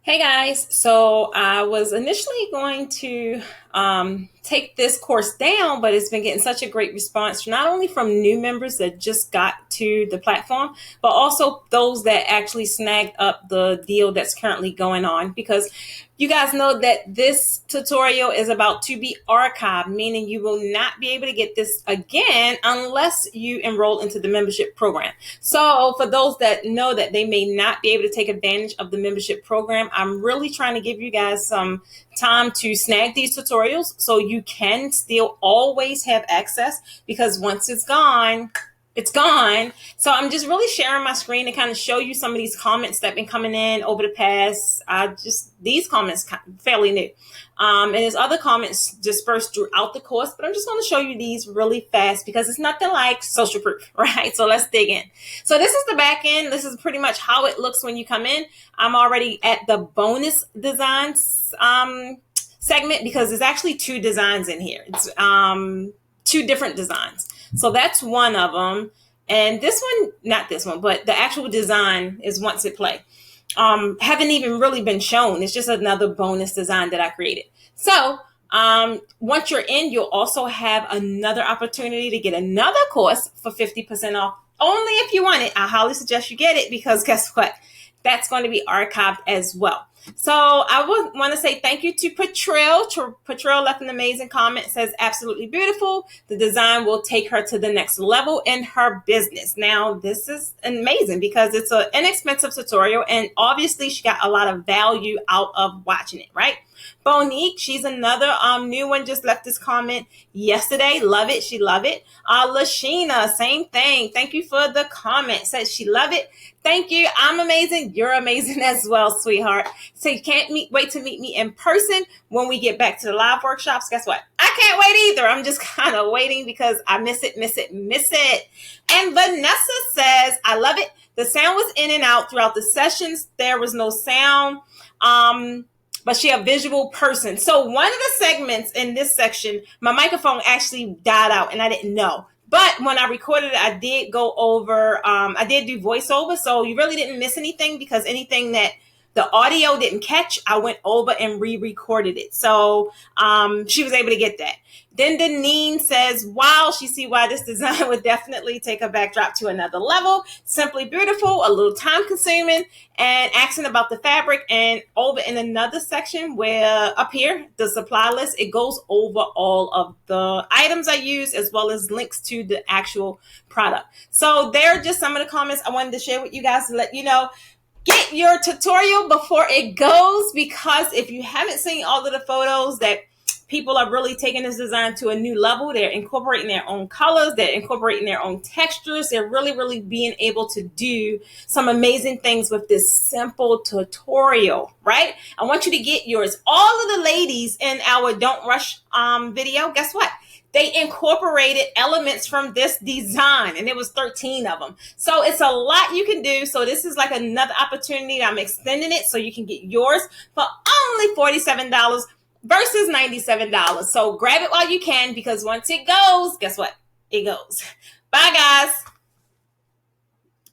Hey guys, so I was initially going to take this course down, but it's been getting such a great response, not only from new members that just got to the platform, but also those that actually snagged up the deal that's currently going on. Because you guys know that this tutorial is about to be archived, meaning you will not be able to get this again unless you enroll into the membership program. So for those that know that they may not be able to take advantage of the membership program, I'm really trying to give you guys some time to snag these tutorials so you can still always have access, because once it's gone, it's gone. So I'm just really sharing my screen to kind of show you some of these comments that have been coming in over the past, these comments fairly new. And there's other comments dispersed throughout the course, but I'm just going to show you these really fast because it's nothing like social proof, right? So let's dig in. So this is the back end. This is pretty much how it looks when you come in. I'm already at the bonus designs segment because there's actually two designs in here. It's two different designs. So that's one of them. And this one, not this one, but the actual design is once it play. Haven't even really been shown. It's just another bonus design that I created. So once you're in, you'll also have another opportunity to get another course for 50% off. Only if you want it. I highly suggest you get it because guess what? That's going to be archived as well. So I would want to say thank you to Patrell. Patrell left an amazing comment, says absolutely beautiful. The design will take her to the next level in her business. Now, this is amazing because it's an inexpensive tutorial and obviously she got a lot of value out of watching it, right? Bonique, she's another new one, just left this comment yesterday. Love it. She love it. Lashina, same thing. Thank you for the comment. Says she love it. Thank you. I'm amazing. You're amazing as well, sweetheart. So you can't wait to meet me in person when we get back to the live workshops. Guess what? I can't wait either. I'm just kind of waiting because I miss it. And Vanessa says, I love it. The sound was in and out throughout the sessions. There was no sound. But she a visual person. So one of the segments in this section, my microphone actually died out and I didn't know. But when I recorded it, I did go over, I did do voiceover. So you really didn't miss anything because anything that the audio didn't catch, I went over and re-recorded it. So she was able to get that. Then Deneen says, wow, she see why this design would definitely take a backdrop to another level. Simply beautiful, a little time consuming, and asking about the fabric. And over in another section where up here, the supply list, it goes over all of the items I use as well as links to the actual product. So there are just some of the comments I wanted to share with you guys to let you know. Get your tutorial before it goes, because if you haven't seen all of the photos that people are really taking this design to a new level. They're incorporating their own colors. They're incorporating their own textures. They're really being able to do some amazing things with this simple tutorial, right? I want you to get yours. All of the ladies in our Don't Rush video, guess what? They incorporated elements from this design, and it was 13 of them. So it's a lot you can do. So this is like another opportunity. I'm extending it so you can get yours for only $47 versus $97. So grab it while you can, because once it goes, guess what? It goes. Bye, guys.